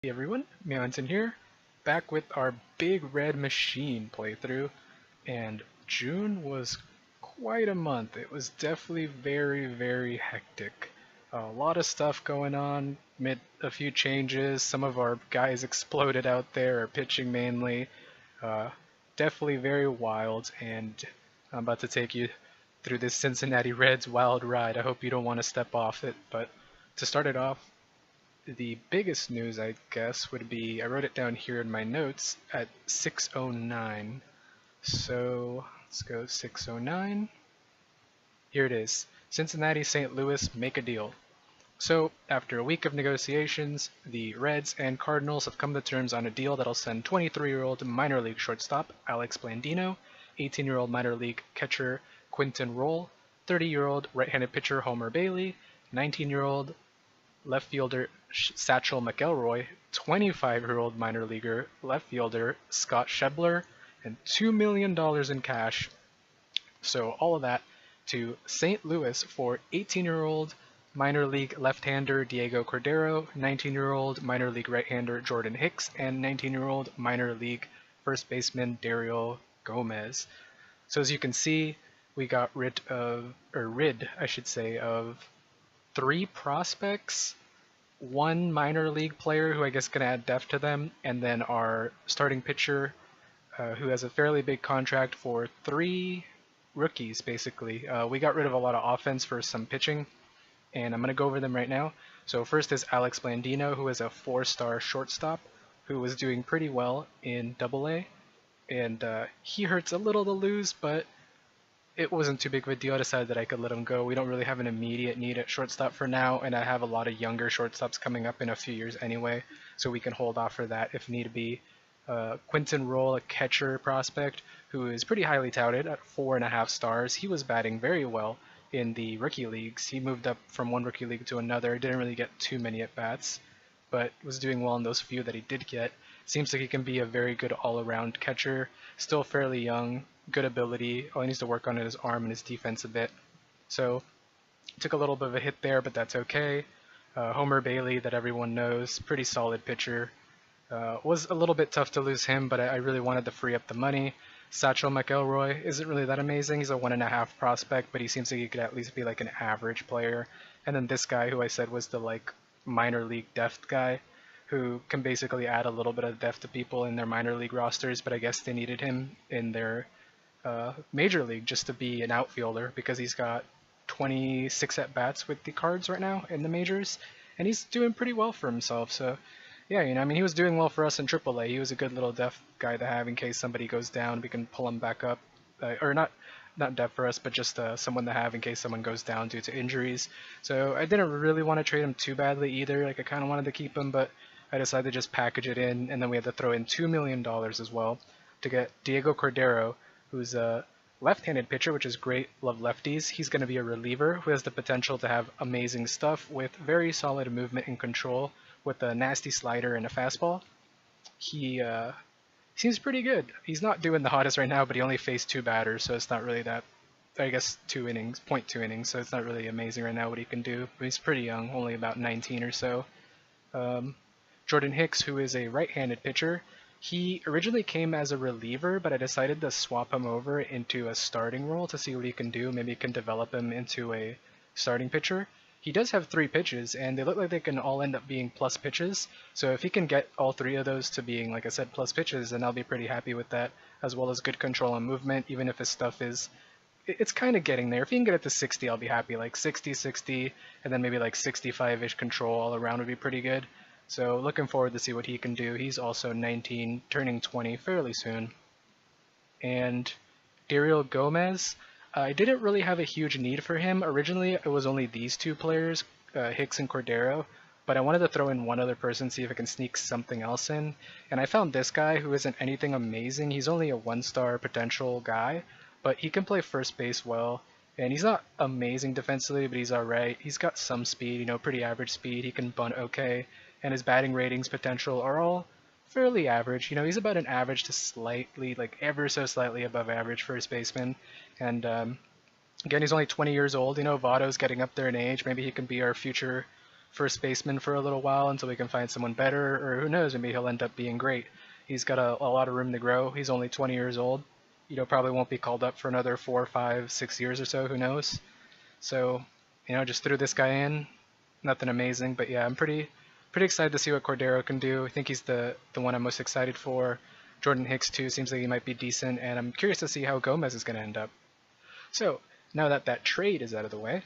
Hey everyone, Meonton here, back with our Big Red Machine playthrough, and June was quite a month. It was definitely very hectic. A lot of stuff going on, made a few changes, some of our guys exploded out there, or pitching mainly. Uh, Definitely very wild, and I'm about to take you through this Cincinnati Reds wild ride. I hope you don't want to step off it, but to start it off, the biggest news, I guess, would be I wrote it down here in my notes at 6:09. So let's go 6:09. Here it is. Cincinnati St. Louis make a deal. So, after a week of negotiations, the Reds and Cardinals have come to terms on a deal that'll send 23-year-old minor league shortstop Alex Blandino, 18-year-old minor league catcher Quinton Roll, 30-year-old right-handed pitcher Homer Bailey, 19-year-old left fielder Satchel McElroy, 25-year-old minor leaguer left fielder Scott Schebler, and $2 million in cash. So all of that to St. Louis for 18-year-old minor league left-hander Diego Cordero, 19-year-old minor league right-hander Jordan Hicks, and 19-year-old minor league first baseman Dario Gomez. So as you can see, we got rid, I should say, of 3 prospects, 1 minor league player who I guess can add depth to them, and then our starting pitcher who has a fairly big contract for 3 rookies, basically. We got rid of a lot of offense for some pitching, and I'm going to go over them right now. So first is Alex Blandino, who is a 4-star shortstop who was doing pretty well in Double-A, and he hurts a little to lose, but it wasn't too big of a deal. I decided that I could let him go. We don't really have an immediate need at shortstop for now, and I have a lot of younger shortstops coming up in a few years anyway, so we can hold off for that if need be. Quinton Roll, a catcher prospect, who is pretty highly touted at 4.5 stars. He was batting very well in the rookie leagues. He moved up from one rookie league to another, didn't really get too many at-bats, but was doing well in those few that he did get. Seems like he can be a very good all-around catcher, still fairly young, good ability. All he needs to work on is his arm and his defense a bit. So, took a little bit of a hit there, but that's okay. Homer Bailey, that everyone knows, pretty solid pitcher. Was a little bit tough to lose him, but I really wanted to free up the money. Satchel McElroy isn't really that amazing. He's a 1.5 prospect, but he seems like he could at least be like an average player. And then this guy, who I said was the like minor league depth guy, who can basically add a little bit of depth to people in their minor league rosters, but I guess they needed him in their major league just to be an outfielder because he's got 26 at-bats with the Cards right now in the majors, and he's doing pretty well for himself. So yeah, I mean, he was doing well for us in AAA. He was a good little depth guy to have in case somebody goes down. We can pull him back up, or not depth for us, but just someone to have in case someone goes down due to injuries. So I didn't really want to trade him too badly either. Like I kind of wanted to keep him, but I decided to just package it in, and then we had to throw in $2 million as well to get Diego Cordero, who's a left-handed pitcher, which is great. Love lefties. He's going to be a reliever who has the potential to have amazing stuff with very solid movement and control with a nasty slider and a fastball. He seems pretty good. He's not doing the hottest right now, but he only faced 2 batters, so it's not really that, I guess 2 innings, 0.2 innings, so it's not really amazing right now what he can do. But he's pretty young, only about 19 or so. Jordan Hicks, who is a right-handed pitcher, he originally came as a reliever, but I decided to swap him over into a starting role to see what he can do. Maybe he can develop him into a starting pitcher. He does have 3 pitches, and they look like they can all end up being plus pitches. So if he can get all 3 of those to being, like I said, plus pitches, then I'll be pretty happy with that, as well as good control and movement, even if his stuff is... It's kind of getting there. If he can get it to 60, I'll be happy. Like 60, 60, and then maybe like 65-ish control all around would be pretty good. So looking forward to see what he can do. He's also 19, turning 20 fairly soon. And Dario Gomez, I didn't really have a huge need for him. Originally, it was only these 2 players, Hicks and Cordero, but I wanted to throw in one other person, see if I can sneak something else in. And I found this guy who isn't anything amazing. He's only a 1-star potential guy, but he can play first base well. And he's not amazing defensively, but he's alright. He's got some speed, pretty average speed. He can bunt okay. And his batting ratings potential are all fairly average. He's about an average to slightly, like ever so slightly above average first baseman. And again, he's only 20 years old. Votto's getting up there in age. Maybe he can be our future first baseman for a little while until we can find someone better, or who knows, maybe he'll end up being great. He's got a lot of room to grow. He's only 20 years old. Probably won't be called up for another 4, 5, 6 years or so. Who knows? So, just threw this guy in. Nothing amazing, but yeah, I'm pretty excited to see what Cordero can do. I think he's the one I'm most excited for. Jordan Hicks too seems like he might be decent, and I'm curious to see how Gomez is going to end up. So now that trade is out of the way,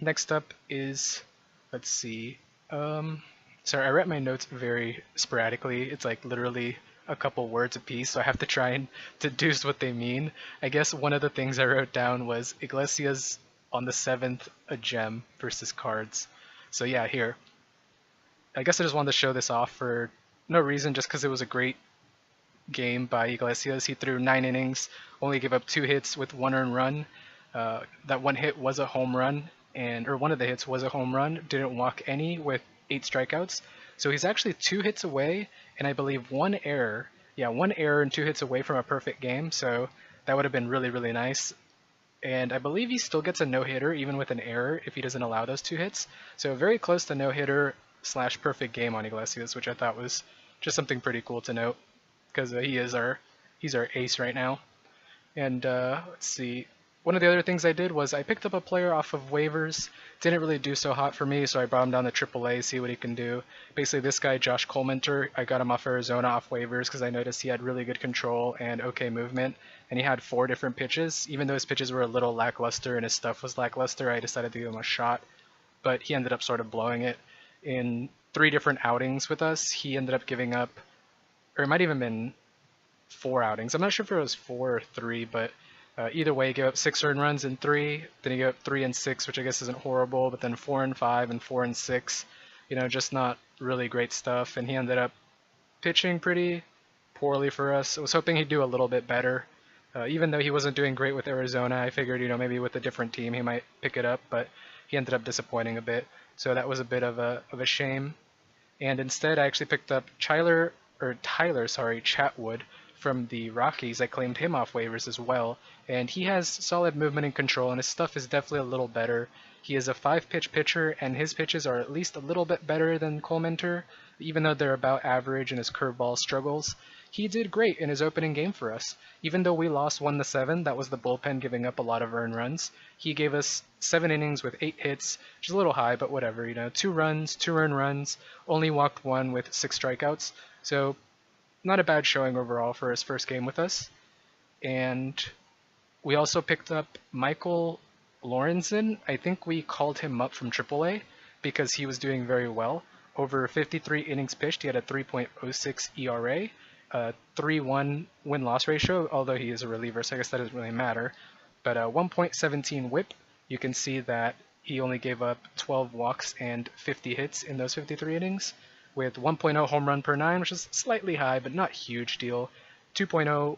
next up is, let's see. Sorry, I write my notes very sporadically. It's like literally a couple words a piece, so I have to try and deduce what they mean. I guess one of the things I wrote down was Iglesias on the 7th, a gem versus Cards. So yeah, here. I guess I just wanted to show this off for no reason, just because it was a great game by Iglesias. He threw 9 innings, only gave up 2 hits with 1 earned run. That 1 hit was a home run, or one of the hits was a home run. Didn't walk any with 8 strikeouts. So he's actually 2 hits away, and I believe 1 error. Yeah, 1 error and 2 hits away from a perfect game. So that would have been really, really nice. And I believe he still gets a no-hitter even with an error if he doesn't allow those 2 hits. So very close to no-hitter / perfect game on Iglesias, which I thought was just something pretty cool to note, because he's our ace right now. And let's see. One of the other things I did was I picked up a player off of waivers. Didn't really do so hot for me, so I brought him down to AAA, see what he can do. Basically, this guy, Josh Colemanter, I got him off Arizona off waivers because I noticed he had really good control and okay movement, and he had 4 different pitches. Even though his pitches were a little lackluster and his stuff was lackluster, I decided to give him a shot, but he ended up sort of blowing it. In 3 different outings with us, he ended up giving up, or it might even been 4 outings. I'm not sure if it was 4 or 3, but either way, he gave up 6 earned runs in 3. Then he gave up 3 and 6, which I guess isn't horrible, but then 4 and 5 and 4 and 6. Just not really great stuff. And he ended up pitching pretty poorly for us. I was hoping he'd do a little bit better. Even though he wasn't doing great with Arizona, I figured, maybe with a different team he might pick it up, but he ended up disappointing a bit. So that was a bit of a shame. And instead, I actually picked up Tyler Chatwood from the Rockies. I claimed him off waivers as well, and he has solid movement and control, and his stuff is definitely a little better. He is a 5-pitch pitcher, and his pitches are at least a little bit better than Colemanter, even though they're about average and his curveball struggles. He did great in his opening game for us. Even though we lost 1-7, that was the bullpen giving up a lot of earned runs. He gave us 7 innings with 8 hits, which is a little high, but whatever, 2 runs, 2 earned runs, only walked 1 with 6 strikeouts. So not a bad showing overall for his first game with us. And we also picked up Michael Lorenzen. I think we called him up from AAA because he was doing very well. Over 53 innings pitched, he had a 3.06 ERA. 3-1 win-loss ratio, although he is a reliever, so I guess that doesn't really matter. But 1.17 whip, you can see that he only gave up 12 walks and 50 hits in those 53 innings, with 1.0 home run per 9, which is slightly high, but not huge deal, 2.0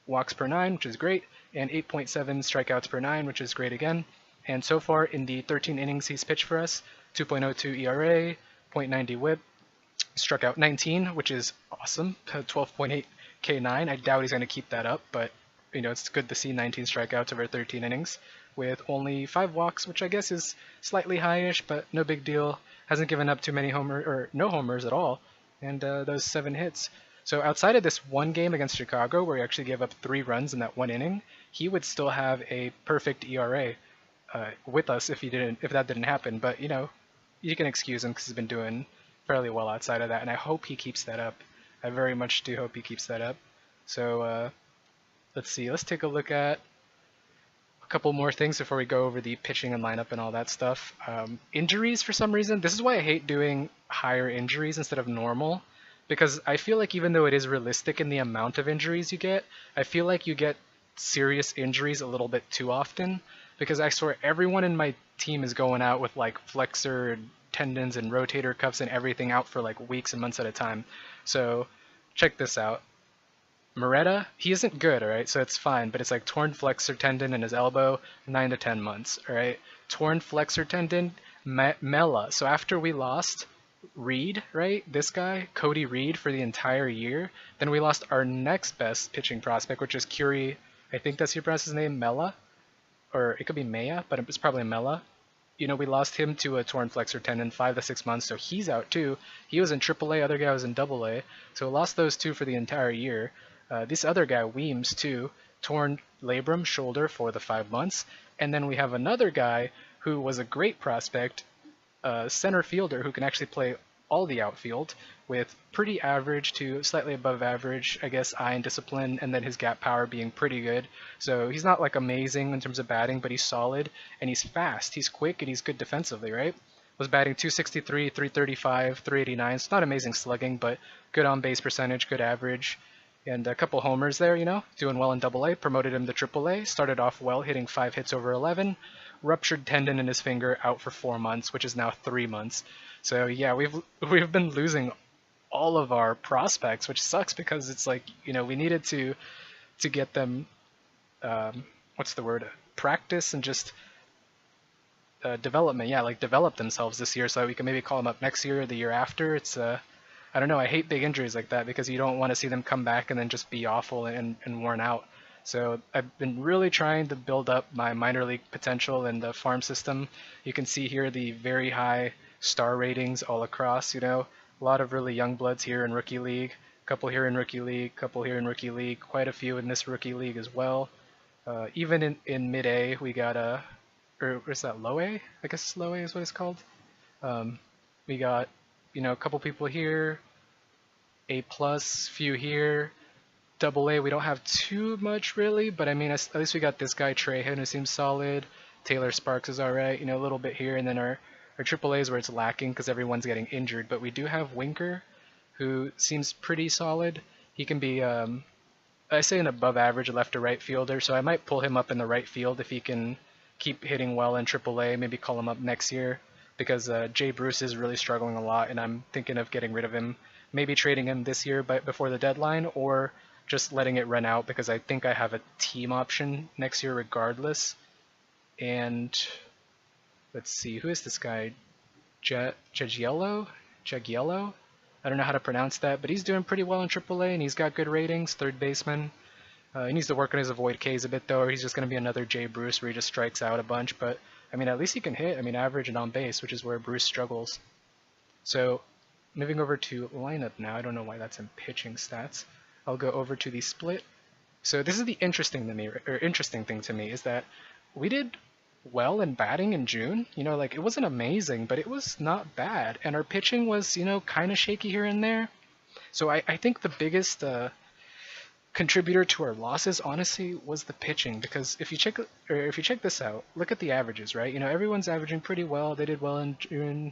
walks per 9, which is great, and 8.7 strikeouts per 9, which is great again. And so far in the 13 innings he's pitched for us, 2.02 ERA, 0.90 whip, struck out 19, which is awesome. 12.8 K9. I doubt he's going to keep that up, but it's good to see 19 strikeouts over 13 innings with only 5 walks, which I guess is slightly high-ish, but no big deal. Hasn't given up too many no homers at all, and those 7 hits. So outside of this one game against Chicago, where he actually gave up 3 runs in that 1 inning, he would still have a perfect ERA with us if that didn't happen. But you can excuse him because he's been doing fairly well outside of that, and I hope he keeps that up. I very much do hope he keeps that up. So let's see. Let's take a look at a couple more things before we go over the pitching and lineup and all that stuff. Injuries, for some reason. This is why I hate doing higher injuries instead of normal, because I feel like even though it is realistic in the amount of injuries you get, I feel like you get serious injuries a little bit too often, because I swear everyone in my team is going out with like flexor tendons and rotator cuffs and everything out for like weeks and months at a time. So check this out. Moretta, he isn't good, alright, so it's fine, but it's like torn flexor tendon in his elbow, 9 to 10 months, alright? Torn flexor tendon, Mela. So after we lost Reed, right, this guy, Cody Reed, for the entire year, then we lost our next best pitching prospect, which is Curie, I think that's how you pronounce his name, Mela? Or it could be Maya, but it's probably Mela. we lost him to a torn flexor tendon 5 to 6 months, so he's out too. He was in AAA, other guy was in AA, so lost those two for the entire year. This other guy, Weems, too, torn labrum shoulder for the 5 months. And then we have another guy who was a great prospect, center fielder who can actually play all the outfield with pretty average to slightly above average, I guess, eye and discipline, and then his gap power being pretty good. So he's not like amazing in terms of batting, but he's solid, and he's fast, he's quick, and he's good defensively, right? Was batting 263, 335, 389. It's not amazing slugging, but good on base percentage, good average. And a couple homers there, doing well in AA, promoted him to AAA, started off well, hitting 5 hits over 11, ruptured tendon in his finger, out for 4 months, which is now 3 months. So yeah, we've been losing all of our prospects, which sucks because it's like, we needed to get them, what's the word, practice and just development, yeah, like develop themselves this year so that we can maybe call them up next year or the year after. It's I don't know, I hate big injuries like that because you don't want to see them come back and then just be awful and worn out. So I've been really trying to build up my minor league potential in the farm system. You can see here the very high star ratings all across, a lot of really young bloods here in Rookie League, a couple here in Rookie League, a couple here in Rookie League, quite a few in this Rookie League as well. Even in mid-A, we got or is that low A? I guess low A is what it's called. We got, a couple people here, A+, few here. AA, we don't have too much really, but I mean, at least we got this guy, Trahan, who seems solid. Taylor Sparks is alright, a little bit here, and then our AAA is where it's lacking because everyone's getting injured. But we do have Winker, who seems pretty solid. He can be, I say an above average left to right fielder, so I might pull him up in the right field if he can keep hitting well in AAA, maybe call him up next year, because Jay Bruce is really struggling a lot, and I'm thinking of getting rid of him, maybe trading him this year before the deadline, or just letting it run out because I think I have a team option next year regardless. And let's see, who is this guy? Jagiello? I don't know how to pronounce that, but he's doing pretty well in AAA, and he's got good ratings, third baseman. He needs to work on his avoid Ks a bit though, or he's just going to be another Jay Bruce where he just strikes out a bunch, but I mean, at least he can hit, average and on base, which is where Bruce struggles. So, moving over to lineup now, I don't know why that's in pitching stats. I'll go over to the split. So this is the interesting thing to me is that we did well in batting in June. Like it wasn't amazing, but it was not bad, and our pitching was, kind of shaky here and there. So I think the biggest contributor to our losses, honestly, was the pitching, because if you check this out, look at the averages, right? Everyone's averaging pretty well. They did well in June,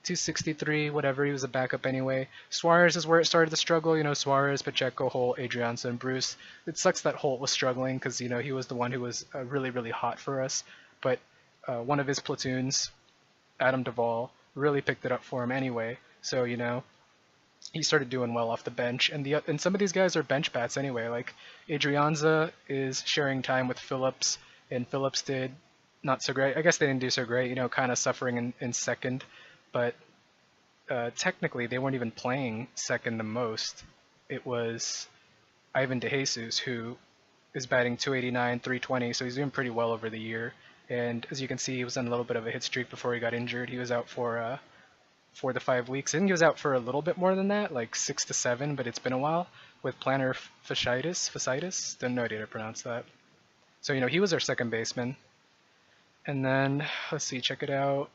263, whatever. He was a backup anyway. Suarez is where it started to struggle. Suarez, Pacheco, Holt, Adrianza, Bruce. It sucks that Holt was struggling because he was the one who was really, really hot for us. But one of his platoons, Adam Duvall, really picked it up for him anyway. So he started doing well off the bench, and some of these guys are bench bats anyway. Like Adrianza is sharing time with Phillips, and Phillips did not so great. I guess they didn't do so great, kind of suffering in second, but technically they weren't even playing second the most. It was Ivan DeJesus, who is batting 289, 320, so he's doing pretty well over the year. And as you can see, he was on a little bit of a hit streak before he got injured. He was out for 4 to 5 weeks. I think he was out for a little bit more than that, like 6 to 7, but it's been a while, with plantar fasciitis. Don't know how to pronounce that. So, he was our second baseman. And then, let's see, check it out.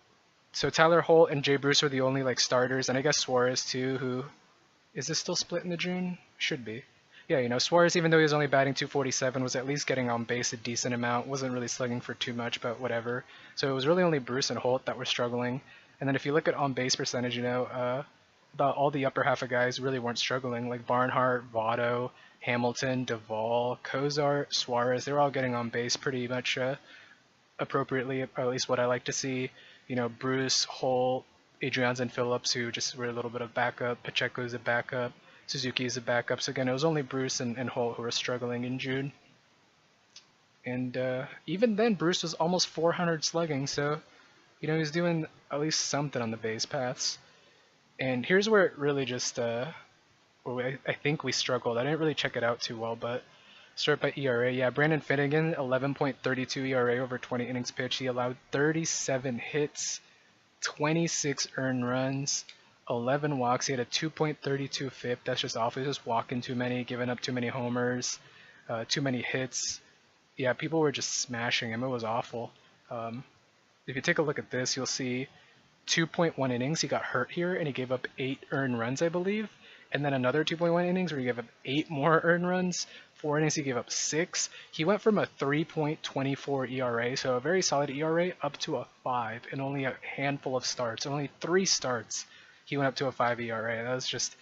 So Tyler Holt and Jay Bruce are the only starters, and I guess Suarez too, who, is this still split in the June? Should be. Yeah, Suarez, even though he was only batting 247, was at least getting on base a decent amount, wasn't really slugging for too much, but whatever. So it was really only Bruce and Holt that were struggling. And then if you look at on-base percentage, about all the upper half of guys really weren't struggling, like Barnhart, Votto, Hamilton, Duvall, Cozart, Suarez. They were all getting on base pretty much appropriately, or at least what I like to see. Bruce, Holt, Adrianza, and Phillips, who just were a little bit of backup. Pacheco's a backup. Suzuki is a backup. So again, it was only Bruce and Holt who were struggling in June. And even then, Bruce was almost 400 slugging, so he was doing at least something on the base paths. And here's where it really just, I think we struggled. I didn't really check it out too well, but Start by ERA. Yeah, Brandon Finnegan, 11.32 ERA over 20 innings pitched. He allowed 37 hits, 26 earned runs, 11 walks. He had a 2.32 FIP. That's just awful. He's just walking too many, giving up too many homers, too many hits. Yeah, people were just smashing him. It was awful. If you take a look at this, you'll see 2.1 innings. He got hurt here, and he gave up 8 earned runs, I believe. And then another 2.1 innings where he gave up 8 more earned runs. 4 innings, he gave up 6. He went from a 3.24 ERA, so a very solid ERA, up to a 5 in only a handful of starts. Only 3 starts, he went up to a 5 ERA. That was just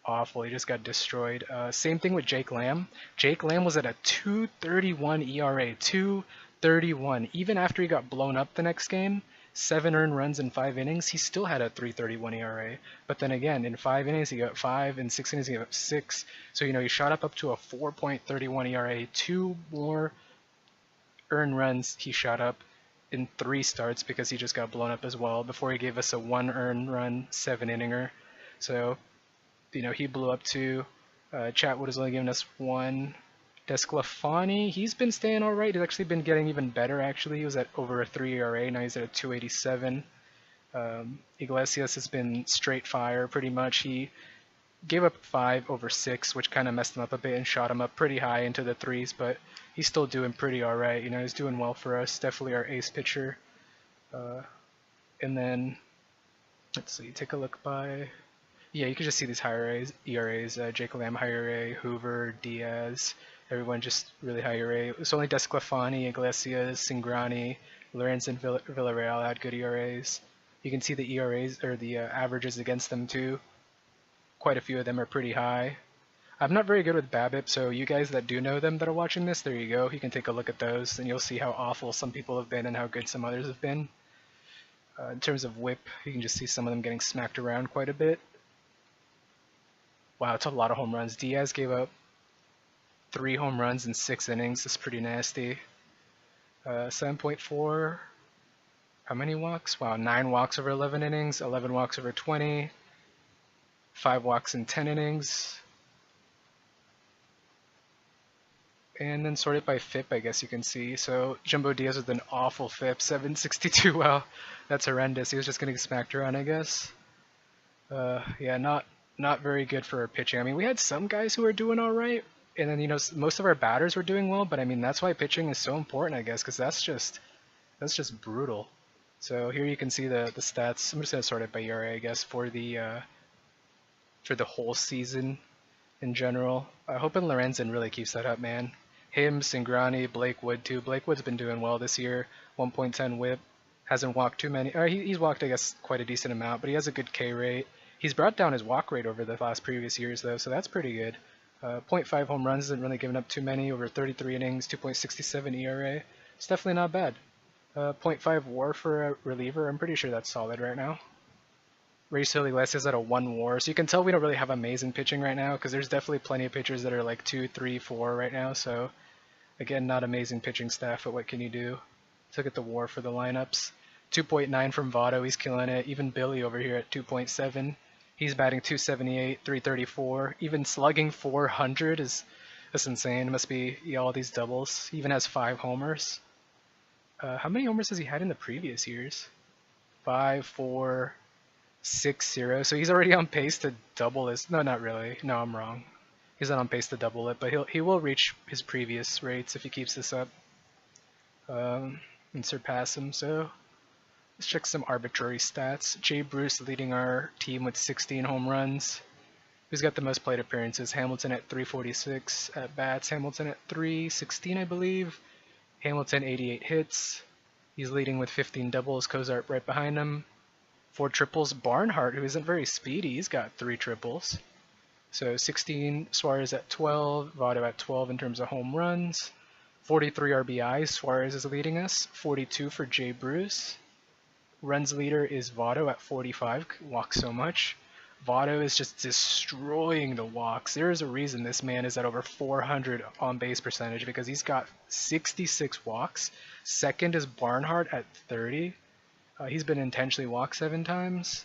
awful. He just got destroyed. Same thing with Jake Lamb. Jake Lamb was at a 2.31 ERA. 2.31. Even after he got blown up the next game, 7 earned runs in 5 innings, he still had a 3.31 ERA. But then again, in 5 innings, he got 5. In 6 innings, he got 6. So, he shot up to a 4.31 ERA. 2 more earned runs he shot up in 3 starts because he just got blown up as well before he gave us a 1 earned run 7-inninger. So, he blew up too. Chatwood has only given us 1. Desclafani, he's been staying all right. He's actually been getting even better, actually. He was at over a 3 ERA. Now he's at a 2.87. Iglesias has been straight fire, pretty much. He gave up 5 over 6, which kind of messed him up a bit and shot him up pretty high into the 3s, but he's still doing pretty all right. He's doing well for us. Definitely our ace pitcher. And then, let's see, take a look by... Yeah, you can just see these higher ERAs. Jake Lamb, high ERA, Hoover, Diaz, everyone just really high ERA. It's only Desclafani, Iglesias, Cingrani, Lorenz, and Villarreal had good ERAs. You can see the ERAs, or the averages against them too. Quite a few of them are pretty high. I'm not very good with BABIP, so you guys that do know them that are watching this, there you go. You can take a look at those, and you'll see how awful some people have been and how good some others have been. In terms of whip, you can just see some of them getting smacked around quite a bit. Wow, it's a lot of home runs. Diaz gave up 3 home runs in 6 innings. That's pretty nasty. 7.4. How many walks? Wow, 9 walks over 11 innings, 11 walks over 20, 5 walks in 10 innings. And then sorted by FIP, I guess you can see. So Jumbo Diaz with an awful FIP, 7.62. Wow, that's horrendous. He was just getting smacked around, I guess. Yeah, not very good for our pitching. I mean, we had some guys who were doing all right, and then most of our batters were doing well. But I mean, that's why pitching is so important, I guess, because that's just brutal. So here you can see the stats. I'm just gonna sort it by ERA, I guess, for the whole season in general. Hoping Lorenzen really keeps that up, man. Him, Cingrani, Blake Wood too. Blake Wood's been doing well this year. 1.10 WHIP. Hasn't walked too many. He's walked, I guess, quite a decent amount, but he has a good K rate. He's brought down his walk rate over the last previous years, though, so that's pretty good. 0.5 home runs, isn't really giving up too many, over 33 innings, 2.67 ERA. It's definitely not bad. 0.5 WAR for a reliever, I'm pretty sure that's solid right now. Racel Iglesias at a 1 WAR, so you can tell we don't really have amazing pitching right now, because there's definitely plenty of pitchers that are like 2, 3, 4 right now, so again, not amazing pitching staff, but what can you do? Let's look at the WAR for the lineups. 2.9 from Votto, he's killing it. Even Billy over here at 2.7. He's batting 278, 334. Even slugging 400 that's insane. It must be all these doubles. He even has 5 homers. How many homers has he had in the previous years? 5, 4, 6, 0. So he's already on pace to double his. No, not really. No, I'm wrong. He's not on pace to double it, but he will reach his previous rates if he keeps this up and surpass him. So. Let's check some arbitrary stats. Jay Bruce leading our team with 16 home runs. Who's got the most plate appearances? Hamilton at 346 at bats. Hamilton at 316, I believe. Hamilton 88 hits. He's leading with 15 doubles. Cozart right behind him. 4 triples. Barnhart, who isn't very speedy, he's got 3 triples. So 16. Suarez at 12. Votto at 12 in terms of home runs. 43 RBIs. Suarez is leading us. 42 for Jay Bruce. Runs leader is Votto at 45, walks so much. Votto is just destroying the walks. There is a reason this man is at over 400 on base percentage because he's got 66 walks. Second is Barnhart at 30. He's been intentionally walked 7 times.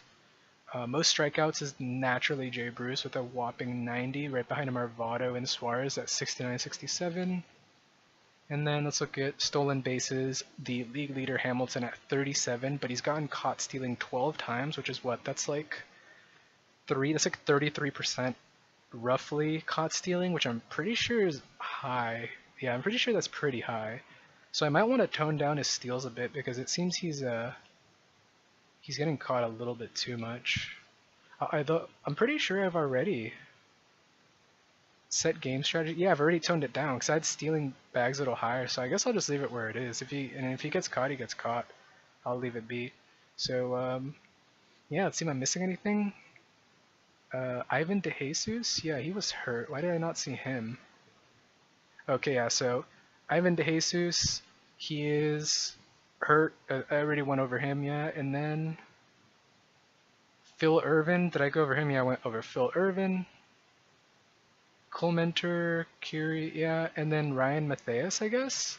Most strikeouts is naturally Jay Bruce with a whopping 90. Right behind him are Votto and Suarez at 69, 67. And then let's look at stolen bases. The league leader Hamilton at 37, but he's gotten caught stealing 12 times, which is what? That's like 33% roughly caught stealing, which I'm pretty sure is high. Yeah, I'm pretty sure that's pretty high. So I might want to tone down his steals a bit because it seems he's getting caught a little bit too much. I'm pretty sure I've already set game strategy. Yeah, I've already toned it down because I had stealing bags a little higher. So I guess I'll just leave it where it is. If he gets caught, he gets caught. I'll leave it be. So yeah, let's see. Am I missing anything? Ivan DeJesus? Yeah, he was hurt. Why did I not see him? Okay, yeah. So Ivan DeJesus, he is hurt. I already went over him. Yeah, and then Phil Irvin. Did I go over him? Yeah, I went over Phil Irvin. Clementor, Curie, yeah, and then Ryan Matthias, I guess?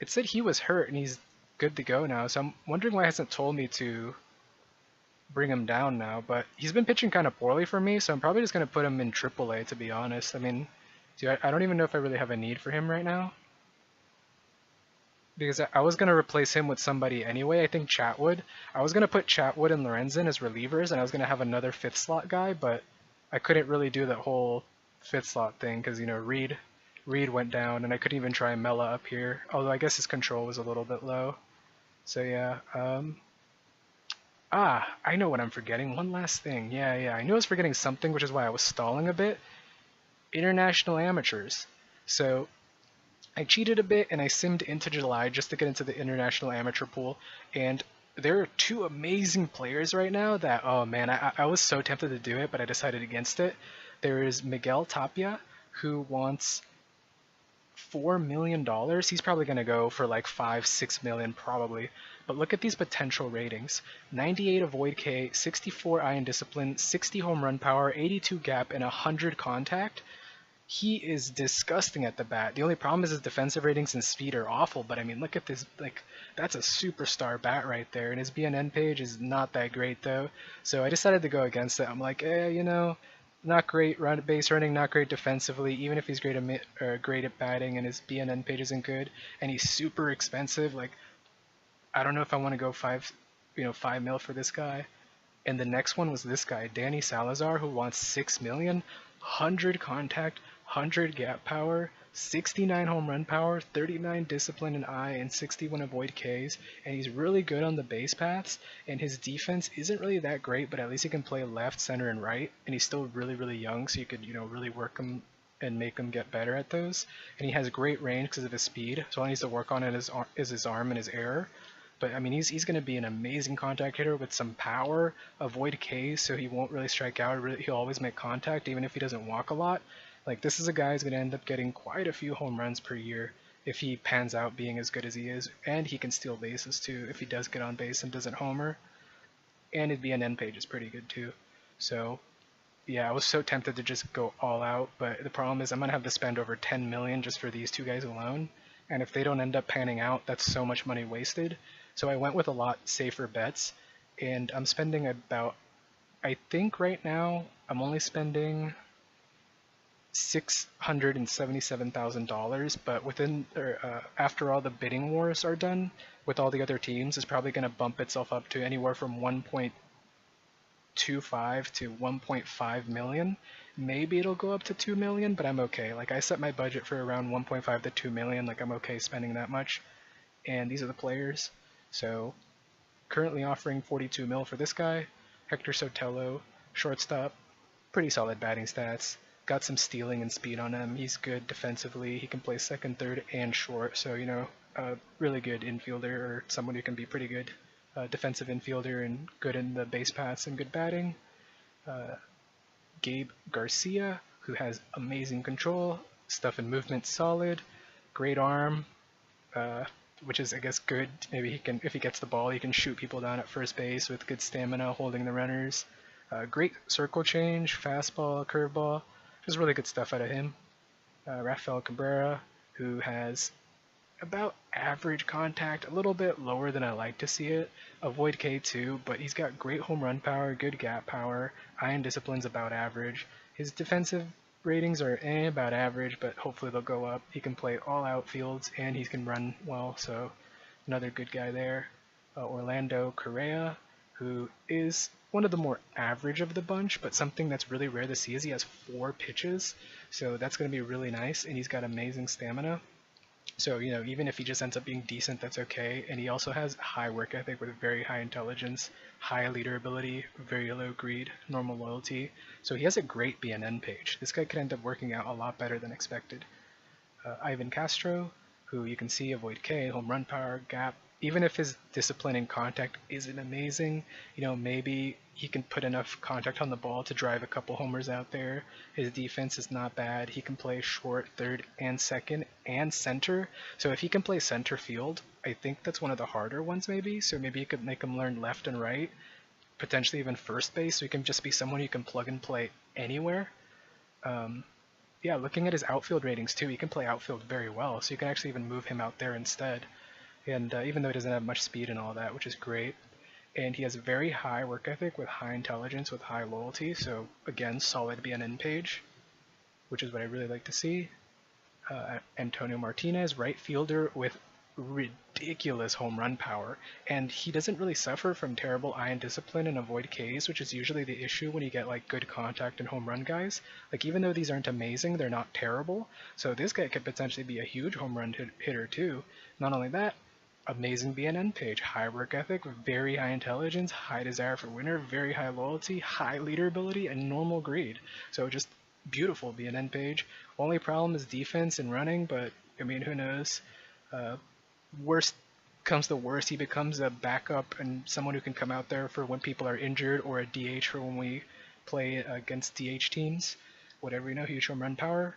It said he was hurt and he's good to go now, so I'm wondering why it hasn't told me to bring him down now, but he's been pitching kind of poorly for me, so I'm probably just going to put him in AAA, to be honest. I mean, dude, I don't even know if I really have a need for him right now. Because I was going to replace him with somebody anyway, I think Chatwood. I was going to put Chatwood and Lorenzen as relievers, and I was going to have another fifth slot guy, but I couldn't really do that whole fifth slot thing because, you know, Reed went down and I couldn't even try Mella up here, although I guess his control was a little bit low. So yeah, I know what I'm forgetting. One last thing. Yeah, I knew I was forgetting something, which is why I was stalling a bit. International amateurs. So I cheated a bit and I simmed into July just to get into the international amateur pool, and there are two amazing players right now that, oh man, I was so tempted to do it, but I decided against it. There is Miguel Tapia, who wants $4 million. He's probably going to go for like 5-6 million probably. But look at these potential ratings. 98 avoid K, 64 iron discipline, 60 home run power, 82 gap, and 100 contact. He is disgusting at the bat. The only problem is his defensive ratings and speed are awful, but I mean, look at this, like, that's a superstar bat right there, and his BNN page is not that great though, so I decided to go against it. I'm like, you know, not great base running, not great defensively, even if he's great at batting and his BNN page isn't good, and he's super expensive. Like, I don't know if I want to go 5 mil for this guy. And the next one was this guy, Danny Salazar, who wants 6 million, 100 contact, 100 gap power, 69 home run power, 39 discipline and I, and 61 avoid Ks. And he's really good on the base paths, and his defense isn't really that great, but at least he can play left, center, and right. And he's still really, really young, so you could, really work him and make him get better at those. And he has great range because of his speed, so all he needs to work on is his arm and his error. But I mean, he's going to be an amazing contact hitter with some power, avoid Ks, so he won't really strike out. He'll always make contact, even if he doesn't walk a lot. Like, this is a guy who's going to end up getting quite a few home runs per year if he pans out being as good as he is, and he can steal bases too if he does get on base and doesn't homer. And his BNN page is pretty good too. So yeah, I was so tempted to just go all out, but the problem is I'm going to have to spend over 10 million just for these two guys alone. And if they don't end up panning out, that's so much money wasted. So I went with a lot safer bets, and I'm spending about, I think right now, I'm only spending $677,000, but after all the bidding wars are done with all the other teams, it's probably going to bump itself up to anywhere from 1.25 to 1.5 million. Maybe it'll go up to 2 million, but I'm okay. Like, I set my budget for around 1.5 to 2 million. Like, I'm okay spending that much. And these are the players. So currently offering 42 mil for this guy. Hector Sotelo, shortstop, pretty solid batting stats. Got some stealing and speed on him. He's good defensively. He can play second, third, and short. So, a really good infielder, or someone who can be pretty good defensive infielder and good in the base paths and good batting. Gabe Garcia, who has amazing control, stuff and movement solid, great arm, which is, I guess, good. Maybe he can, if he gets the ball, he can shoot people down at first base with good stamina, holding the runners. Great circle change, fastball, curveball. Just really good stuff out of him. Rafael Cabrera, who has about average contact, a little bit lower than I like to see it. Avoid K2, but he's got great home run power, good gap power. Iron Discipline's about average. His defensive ratings are about average, but hopefully they'll go up. He can play all outfields and he can run well, so another good guy there. Orlando Correa, who is one of the more average of the bunch, but something that's really rare to see is he has 4 pitches, so that's going to be really nice, and he's got amazing stamina. So, even if he just ends up being decent, that's okay. And he also has high work ethic with very high intelligence, high leader ability, very low greed, normal loyalty. So he has a great BNN page. This guy could end up working out a lot better than expected. Ivan Castro, who you can see avoid K, home run power, gap. Even if his discipline and contact isn't amazing, maybe he can put enough contact on the ball to drive a couple homers out there. His defense is not bad. He can play short, third, and second, and center. So if he can play center field, I think that's one of the harder ones maybe. So maybe you could make him learn left and right, potentially even first base, so he can just be someone you can plug and play anywhere. Yeah, looking at his outfield ratings too, he can play outfield very well, so you can actually even move him out there instead. And even though he doesn't have much speed and all that, which is great. And he has very high work ethic with high intelligence with high loyalty, so again, solid BNN page, which is what I really like to see. Antonio Martinez, right fielder with ridiculous home run power, and he doesn't really suffer from terrible iron discipline and avoid Ks, which is usually the issue when you get like good contact and home run guys. Like even though these aren't amazing, they're not terrible, so this guy could potentially be a huge home run hitter too. Not only that, amazing BNN page, high work ethic, very high intelligence, high desire for winner, very high loyalty, high leader ability, and normal greed. So just beautiful BNN page. Only problem is defense and running, but I mean, who knows? Worst comes to worst, he becomes a backup and someone who can come out there for when people are injured, or a DH for when we play against DH teams. Whatever, huge home run power.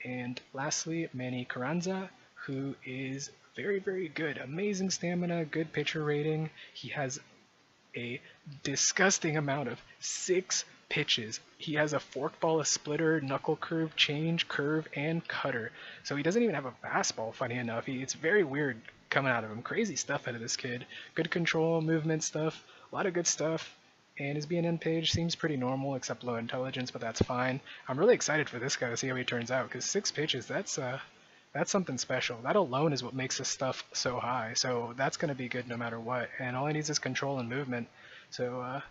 And lastly, Manny Carranza, who is very, very good. Amazing stamina, good pitcher rating. He has a disgusting amount of 6 pitches. He has a forkball, a splitter, knuckle curve, change, curve, and cutter. So he doesn't even have a fastball, funny enough. It's very weird coming out of him. Crazy stuff out of this kid. Good control, movement stuff, a lot of good stuff. And his BNN page seems pretty normal, except low intelligence, but that's fine. I'm really excited for this guy to see how he turns out, because 6 pitches, that's something special. That alone is what makes his stuff so high, so that's going to be good no matter what. And all he needs is control and movement. So,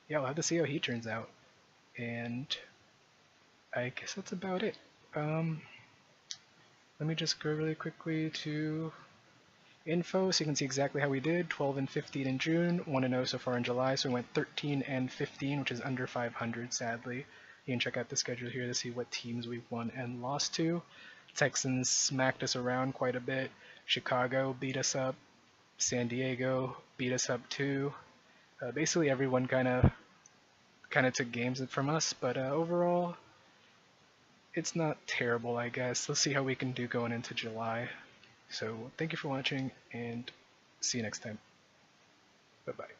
yeah, we'll have to see how he turns out. And I guess that's about it. Let me just go really quickly to info so you can see exactly how we did. 12 and 15 in June, 1-0 so far in July, so we went 13 and 15, which is under 500, sadly. You can check out the schedule here to see what teams we've won and lost to. Texans smacked us around quite a bit. Chicago beat us up. San Diego beat us up too. Basically everyone kind of took games from us, but overall it's not terrible, I guess. Let's see how we can do going into July. So thank you for watching, and see you next time. Bye-bye.